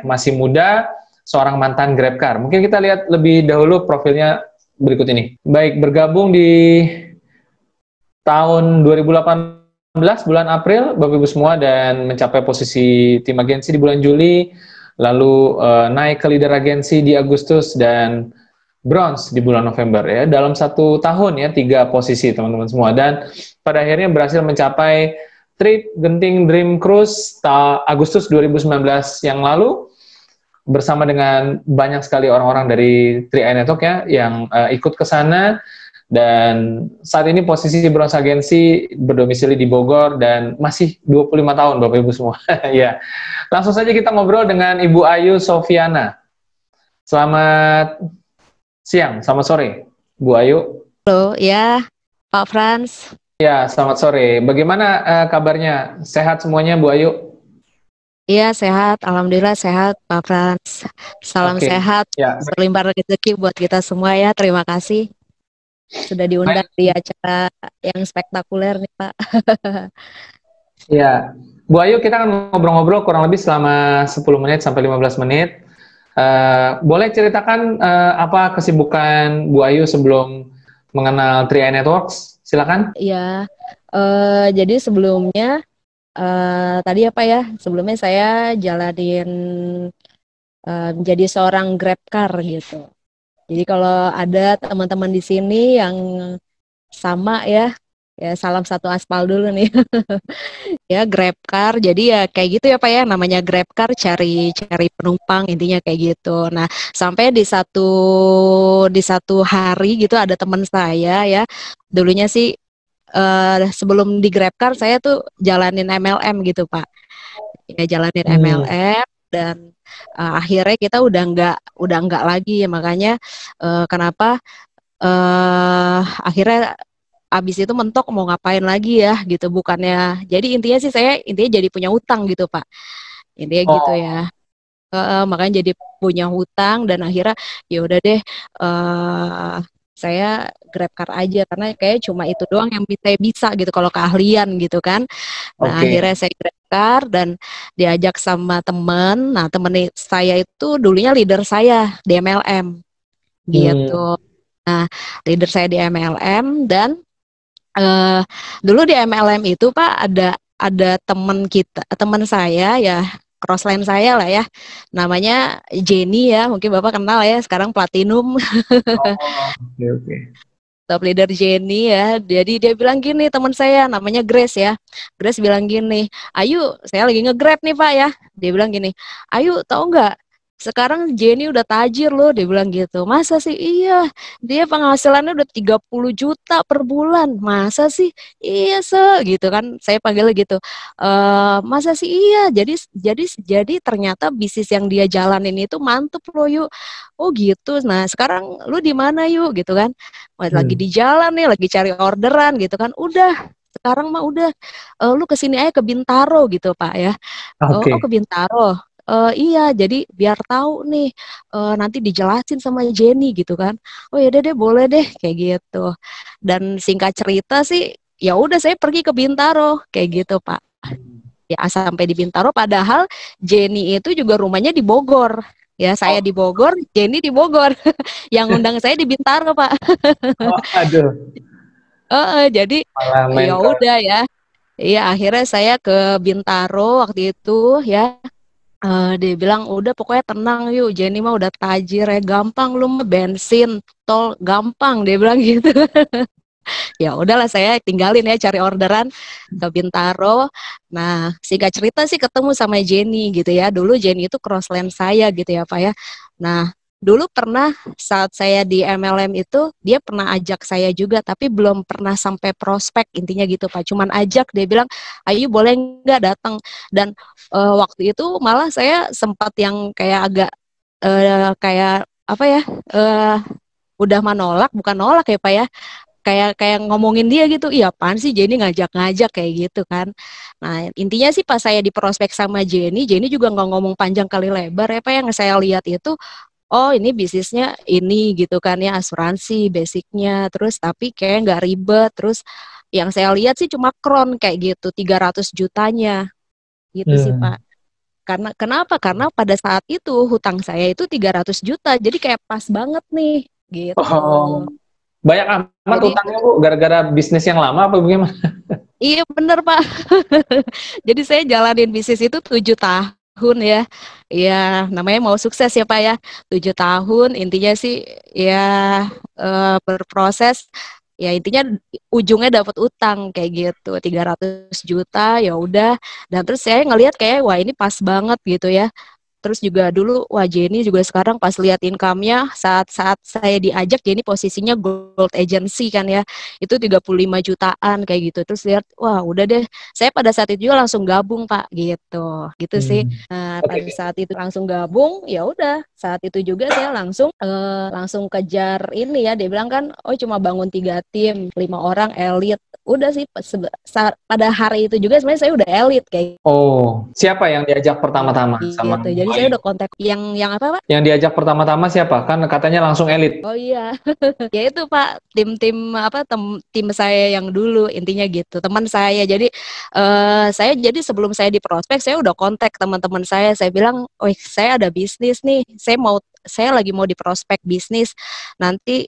masih muda, seorang mantan GrabCar. Mungkin kita lihat lebih dahulu profilnya berikut ini. Baik, bergabung di tahun 2018 bulan April, Bapak Ibu semua, dan mencapai posisi tim agensi di bulan Juli, lalu naik ke leader agensi di Agustus dan bronze di bulan November ya. Dalam 1 tahun ya 3 posisi teman-teman semua, dan pada akhirnya berhasil mencapai trip Genting Dream Cruise Agustus 2019 yang lalu bersama dengan banyak sekali orang-orang dari 3i Network ya yang ikut ke sana. Dan saat ini posisi bronze agensi berdomisili di Bogor dan masih 25 tahun Bapak Ibu semua. Ya. Langsung saja kita ngobrol dengan Ibu Ayu Sofiana. Selamat siang, selamat sore, Bu Ayu. Halo, ya, Pak Frans. Ya, selamat sore. Bagaimana kabarnya? Sehat semuanya, Bu Ayu? Iya, sehat. Alhamdulillah sehat, Pak Frans. Salam sehat, ya. berlimpah rezeki buat kita semua ya. Terima kasih sudah diundang di acara yang spektakuler nih, Pak. Ya, Bu Ayu, kita akan ngobrol-ngobrol kurang lebih selama 10 menit sampai 15 menit. Boleh ceritakan apa kesibukan Bu Ayu sebelum mengenal 3i Networks? Silakan. Iya, jadi sebelumnya tadi apa ya? Sebelumnya saya jalanin menjadi seorang GrabCar gitu. Jadi kalau ada teman-teman di sini yang sama ya salam satu aspal dulu nih. Ya GrabCar, jadi ya kayak gitu ya Pak ya, namanya GrabCar, cari penumpang, intinya kayak gitu. Nah sampai di satu hari gitu ada teman saya ya, dulunya sih sebelum di GrabCar saya tuh jalanin MLM gitu Pak, ya jalanin MLM dan akhirnya kita udah nggak lagi ya, makanya kenapa akhirnya abis itu mentok mau ngapain lagi ya gitu, bukannya, jadi intinya sih saya jadi punya hutang gitu Pak, intinya gitu ya. Makanya jadi punya hutang dan akhirnya ya udah deh, saya GrabCar aja karena kayak cuma itu doang yang saya bisa gitu kalau keahlian gitu kan. Nah akhirnya saya GrabCar dan diajak sama temen. Nah temen saya itu dulunya leader saya di MLM gitu. Nah leader saya di MLM dan dulu di MLM itu Pak ada teman saya ya, crossline saya lah ya, namanya Jenny ya, mungkin Bapak kenal ya, sekarang platinum. Top leader Jenny ya, jadi dia bilang gini, teman saya namanya Grace ya, Grace bilang gini, Ayu, saya lagi nge-grab nih Pak ya, dia bilang gini, Ayu tahu nggak, sekarang Jenny udah tajir loh, dia bilang gitu. Masa sih? Iya, dia penghasilannya udah 30 juta per bulan. Masa sih? Iya gitu kan, saya panggilnya gitu. Masa sih? Iya, jadi ternyata bisnis yang dia jalanin itu mantep loh yuk. Oh gitu, nah sekarang lu di mana yuk gitu kan, lagi di jalan nih, lagi cari orderan gitu kan. Udah, sekarang mah udah, lu kesini aja ke Bintaro gitu Pak ya. Oh ke Bintaro. Iya, jadi biar tahu nih, nanti dijelasin sama Jenny gitu kan. Oh ya deh boleh deh kayak gitu. Dan singkat cerita sih, ya udah saya pergi ke Bintaro kayak gitu Pak. Ya sampai di Bintaro, padahal Jenny itu juga rumahnya di Bogor. Ya saya di Bogor, Jenny di Bogor. Yang undang saya di Bintaro Pak. Aduh. Jadi ya udah ya. Iya akhirnya saya ke Bintaro waktu itu ya. Dia bilang udah pokoknya tenang yuk, Jenny mah udah tajir ya, gampang lu mah bensin tol gampang, dia bilang gitu. Ya udahlah saya tinggalin ya cari orderan ke Bintaro. Nah singkat cerita sih ketemu sama Jenny gitu ya, dulu Jenny itu crossline saya gitu ya Pak ya. Nah dulu pernah saat saya di MLM itu dia pernah ajak saya juga, tapi belum pernah sampai prospek, intinya gitu Pak, cuman ajak, dia bilang Ayu boleh nggak datang. Dan waktu itu malah saya sempat yang kayak agak kayak apa ya, udah menolak, bukan nolak ya Pak ya, kayak ngomongin dia gitu, iya apaan sih Jenny ngajak-ngajak kayak gitu kan. Nah intinya sih pas saya di prospek sama Jenny juga nggak ngomong panjang kali lebar ya Pak, yang saya lihat itu oh ini bisnisnya ini gitu kan ya, asuransi basicnya, terus tapi kayak nggak ribet, terus yang saya lihat sih cuma kron kayak gitu 300 jutanya gitu sih Pak. Karena kenapa? Karena pada saat itu hutang saya itu 300 juta. Jadi kayak pas banget nih gitu. Oh, banyak amat Jadi utangnya Bu, gara-gara bisnis yang lama apa bagaimana? iya bener Pak. Jadi saya jalanin bisnis itu 7 tahun ya. Ya namanya mau sukses ya Pak ya. 7 tahun intinya sih ya berproses. Ya intinya ujungnya dapat utang kayak gitu 300 juta ya udah. Dan terus saya ngelihat kayak wah ini pas banget gitu ya. Terus juga dulu, wah Jenny juga sekarang pas lihat income-nya saat-saat saya diajak, Jenny posisinya gold agency kan ya, itu 35 jutaan kayak gitu. Terus lihat, wah udah deh, saya pada saat itu juga langsung gabung Pak, gitu sih. Nah pada Oke. saat itu langsung gabung, ya udah saat itu juga saya langsung kejar ini ya, dia bilang kan, oh cuma bangun 3 tim, 5 orang elit. Udah sih, pada hari itu juga sebenarnya saya udah elit kayak Oh, siapa yang diajak pertama-tama sama gitu. Bu Jadi saya Ayu? udah kontak yang apa Pak? Yang diajak pertama-tama siapa? Kan katanya langsung elit. Oh iya, ya itu Pak, tim-tim apa tim saya yang dulu intinya gitu, teman saya. Jadi saya jadi sebelum saya di prospek, saya udah kontak teman-teman saya bilang, "Oh, saya ada bisnis nih. Saya lagi mau di prospek bisnis. Nanti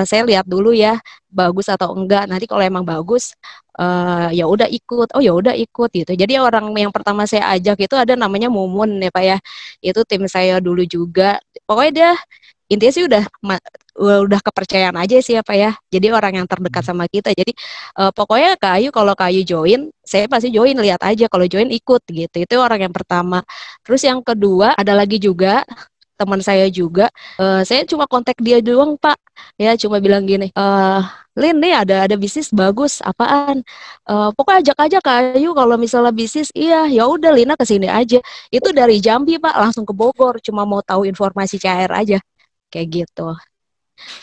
saya lihat dulu ya, bagus atau enggak. Nanti kalau emang bagus ya udah ikut. Oh, ya udah ikut gitu. Jadi orang yang pertama saya ajak itu ada namanya Mumun ya Pak ya. Itu tim saya dulu juga. Pokoknya dia intinya sih udah kepercayaan aja sih apa ya. Jadi orang yang terdekat sama kita. Jadi pokoknya kalau Kayu join, saya pasti join, lihat aja kalau join ikut gitu. Itu orang yang pertama. Terus yang kedua ada lagi juga teman saya juga. Saya cuma kontak dia doang Pak. Ya cuma bilang gini, Lin nih ada bisnis bagus, apaan? Pokoknya ajak aja Kayu kalau misalnya bisnis, iya ya udah Lina kesini aja. Itu dari Jambi Pak, langsung ke Bogor, cuma mau tahu informasi CR aja kayak gitu.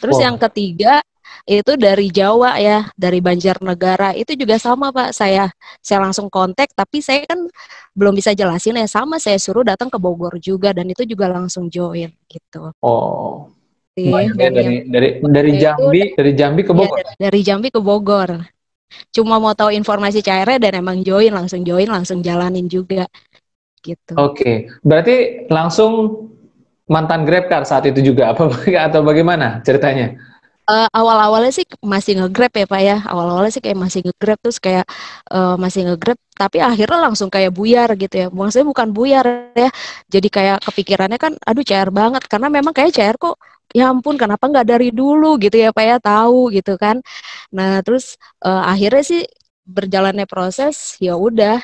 Terus yang Wow. ketiga itu dari Jawa ya, dari Banjarnegara. Itu juga sama Pak, saya langsung kontak, tapi saya kan belum bisa jelasin ya, sama saya suruh datang ke Bogor juga dan itu juga langsung join gitu. Oh, banyak ya Dan yang itu Dari Jambi ke ya Bogor. dari Jambi ke Bogor. Cuma mau tahu informasi CR dan emang join, langsung jalanin juga gitu. Oke, berarti langsung mantan GrabCar saat itu juga apa atau bagaimana ceritanya? Awal-awalnya sih masih nge-Grab ya Pak ya. Awal-awalnya sih kayak masih nge-Grab terus kayak masih nge-Grab tapi akhirnya langsung kayak buyar gitu ya. Maksudnya bukan buyar ya. Jadi kayak kepikirannya kan aduh CR banget karena memang kayak CR kok ya ampun kenapa nggak dari dulu gitu ya Pak ya tahu gitu kan. Nah, terus akhirnya sih berjalannya proses ya udah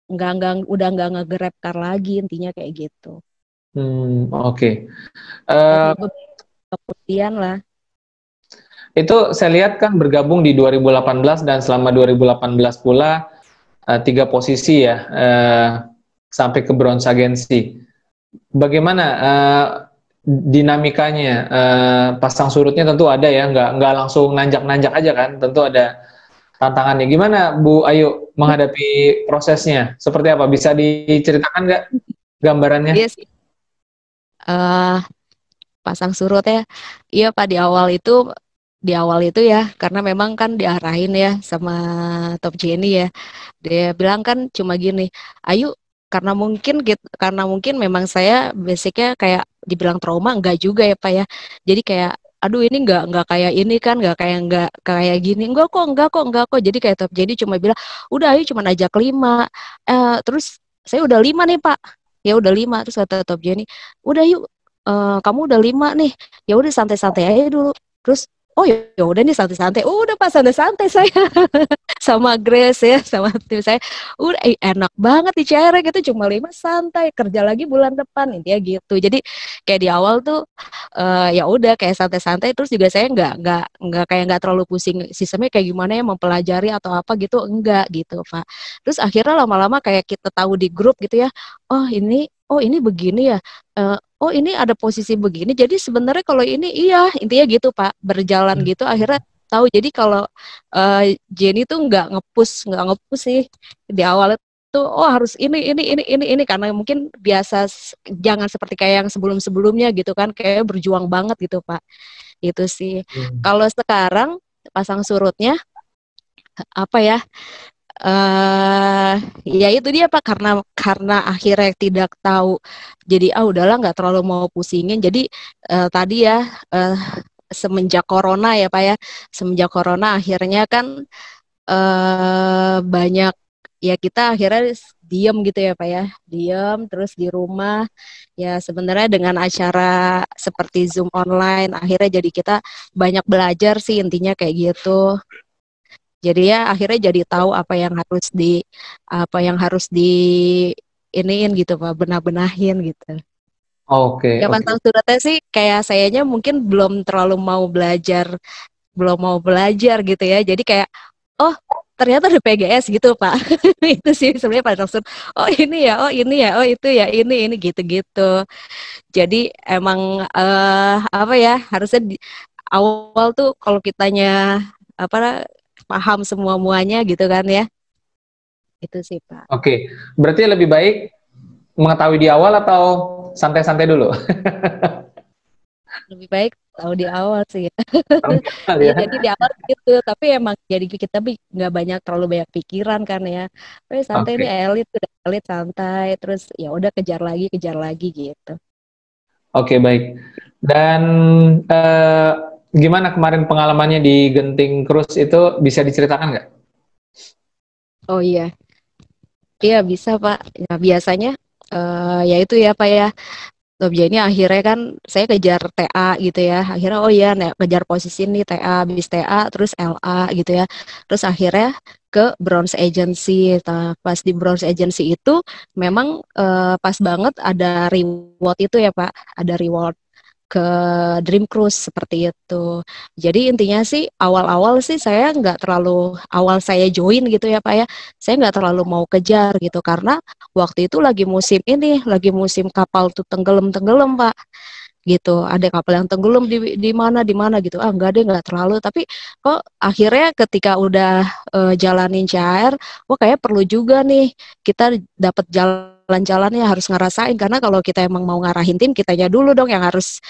udah nggak nge-Grab car lagi intinya kayak gitu. Oke. Tapi Eh, beberapa kemudian lah. itu saya lihat kan bergabung di 2018 dan selama 2018 pula 3 posisi ya sampai ke bronze agensi. Bagaimana dinamikanya? Pasang surutnya tentu ada ya, nggak langsung nanjak-nanjak aja kan, tentu ada tantangannya. Gimana Bu Ayu menghadapi prosesnya? Seperti apa? Bisa diceritakan nggak gambarannya? Iya sih. eh Pasang surut ya. Iya Pak di awal itu ya karena memang kan diarahin ya sama Top Jenny ya. Dia bilang kan cuma gini, "Ayo karena mungkin memang saya basicnya kayak dibilang trauma enggak juga ya Pak ya. Jadi kayak aduh ini enggak kayak ini kan enggak kayak gini enggak kok jadi kayak Top Jenny cuma bilang udah ayo cuma ajak 5 terus saya udah 5 nih Pak ya udah 5 terus kata Top Jenny udah yuk kamu udah 5 nih ya udah santai-santai aja dulu terus oh ya udah nih santai-santai udah pas santai-santai saya sama Grace ya sama tim saya udah enak banget di CR gitu cuma 5 santai kerja lagi bulan depan intinya gitu jadi kayak di awal tuh ya udah kayak santai-santai terus juga saya nggak terlalu pusing sistemnya kayak gimana ya mempelajari atau apa gitu enggak gitu Pak terus akhirnya lama-lama kayak kita tahu di grup gitu ya oh ini begini ya oh ini ada posisi begini jadi sebenarnya kalau ini iya intinya gitu Pak berjalan gitu akhirnya tahu jadi kalau Jenny tuh nggak ngepus sih di awal itu oh harus ini karena mungkin biasa jangan seperti kayak yang sebelum-sebelumnya gitu kan kayak berjuang banget gitu Pak itu sih Hmm. kalau sekarang pasang surutnya apa ya Ya itu dia Pak, karena akhirnya tidak tahu, jadi udahlah nggak terlalu mau pusingin. Jadi tadi ya, semenjak corona ya Pak ya, semenjak corona akhirnya kan banyak ya, kita akhirnya diem gitu ya Pak ya, diem terus di rumah ya. Sebenarnya dengan acara seperti Zoom online akhirnya jadi kita banyak belajar sih, intinya kayak gitu. Jadi ya akhirnya jadi tahu apa yang harus di iniin gitu Pak, benah-benahin gitu. Oke, Ya oke. pantang surutnya sih kayak sayanya mungkin belum mau belajar gitu ya. Jadi kayak, oh ternyata ada PGS gitu Pak. Itu sih sebenarnya pada surut. Oh ini ya, oh ini ya, oh itu ya, ini gitu-gitu. Jadi emang apa ya, harusnya di awal tuh kalau kitanya apa paham semua muanya gitu kan ya. Itu sih Pak. Oke, berarti lebih baik mengetahui di awal atau santai-santai dulu? Lebih baik tahu di awal sih ya. Santai Iya, ya. jadi di awal gitu, tapi emang jadi kita nggak banyak terlalu banyak pikiran kan ya. Santai ini Oke, elit, udah elit santai, terus ya udah kejar lagi gitu. oke, baik. Dan eh, gimana kemarin pengalamannya di Genting Cruise itu bisa diceritakan nggak? Oh iya, iya bisa Pak. Nah biasanya ya itu ya Pak ya. Objeknya akhirnya kan saya kejar TA gitu ya. Akhirnya oh iya, kejar posisi nih TA, habis TA terus LA gitu ya. Terus akhirnya ke Bronze Agency. Nah, pas di Bronze Agency itu memang pas banget ada reward itu ya Pak. Ada reward ke Dream Cruise seperti itu. Jadi intinya sih awal-awal sih saya nggak terlalu, awal saya join gitu ya Pak ya, saya nggak terlalu mau kejar gitu karena waktu itu lagi musim kapal tuh tenggelam-tenggelam Pak gitu. Ada kapal yang tenggelam di mana gitu. Enggak deh, nggak terlalu. Tapi kok akhirnya ketika udah jalanin CHR, wah kayak perlu juga nih kita dapat jalan-jalannya, harus ngerasain, karena kalau kita emang mau ngarahin tim, kitanya dulu dong yang harus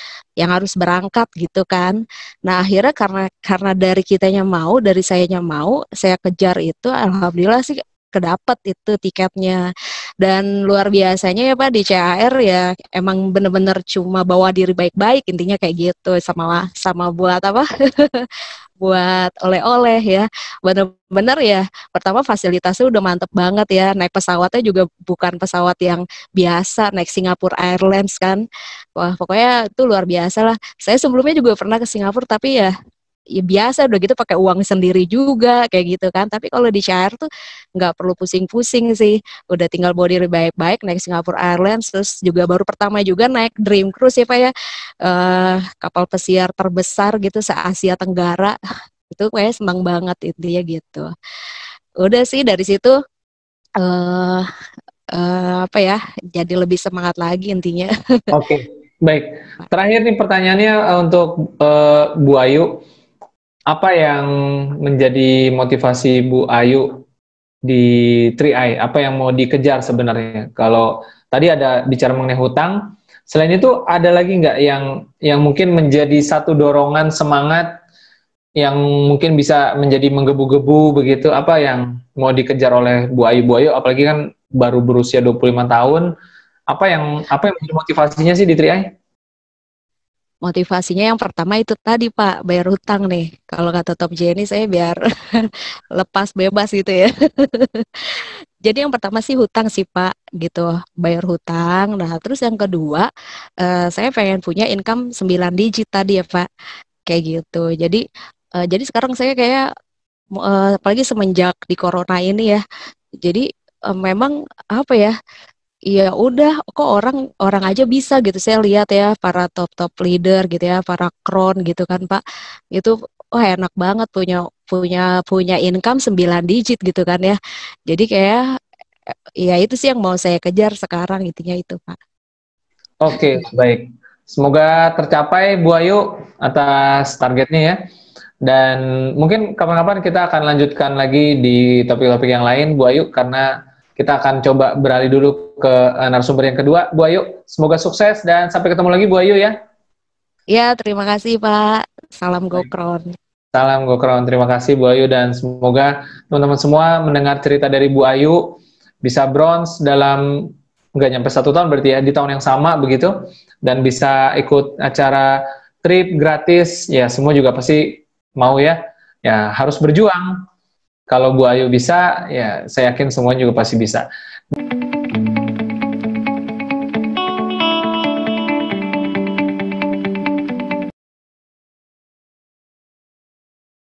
berangkat gitu kan. Nah, akhirnya karena dari sayanya mau, saya kejar itu, alhamdulillah sih kedapat itu tiketnya. Dan luar biasanya ya Pak, di CAR ya emang bener-bener cuma bawa diri baik-baik, intinya kayak gitu, sama sama buat apa buat oleh-oleh ya. Bener-bener ya, pertama fasilitasnya udah mantep banget ya, naik pesawatnya juga bukan pesawat yang biasa, naik Singapore Airlines kan. Wah pokoknya itu luar biasa lah. Saya sebelumnya juga pernah ke Singapura, tapi ya biasa udah gitu pakai uang sendiri juga kayak gitu kan. Tapi kalau di Shire tuh nggak perlu pusing-pusing sih, udah tinggal bawa diri baik-baik naik Singapore Airlines. Terus juga baru pertama juga naik Dream Cruise ya Pak ya, kapal pesiar terbesar gitu se Asia Tenggara. Itu kayak senang banget intinya gitu. Udah sih dari situ eh apa ya, jadi lebih semangat lagi intinya. Oke, baik. Terakhir nih pertanyaannya untuk Bu Ayu, apa yang menjadi motivasi Bu Ayu di 3i? Apa yang mau dikejar sebenarnya? Kalau tadi ada bicara mengenai hutang, selain itu ada lagi nggak yang mungkin menjadi satu dorongan semangat yang mungkin bisa menjadi menggebu-gebu begitu? Apa yang mau dikejar oleh Bu Ayu? Bu Ayu apalagi kan baru berusia 25 tahun. Apa yang menjadi motivasinya sih di 3i? Motivasinya yang pertama itu tadi Pak, bayar hutang nih. Kalau kata Top Jenny saya biar lepas bebas gitu ya. Jadi yang pertama sih hutang sih Pak, gitu, bayar hutang. Nah terus yang kedua, saya pengen punya income 9 digit tadi ya Pak, kayak gitu. Jadi sekarang saya kayak apalagi semenjak di corona ini ya, jadi memang apa ya, iya udah kok orang orang aja bisa gitu, saya lihat ya para top leader gitu ya, para kron gitu kan Pak, itu wah enak banget punya punya punya income 9 digit gitu kan ya. Jadi kayak ya itu sih yang mau saya kejar sekarang, intinya itu Pak. Oke, baik. Semoga tercapai Bu Ayu atas targetnya ya. Dan mungkin kapan-kapan kita akan lanjutkan lagi di topik-topik yang lain, Bu Ayu, karena kita akan coba beralih dulu ke narasumber yang kedua. Bu Ayu, semoga sukses dan sampai ketemu lagi Bu Ayu ya. Ya terima kasih Pak, salam Baik. GoKron. Salam Gokron. Terima kasih Bu Ayu, dan semoga teman-teman semua mendengar cerita dari Bu Ayu bisa bronze dalam nggak nyampe 1 tahun berarti ya, di tahun yang sama begitu, dan bisa ikut acara trip gratis. Ya semua juga pasti mau ya. Ya harus berjuang. Kalau Bu Ayu bisa, ya saya yakin semuanya juga pasti bisa.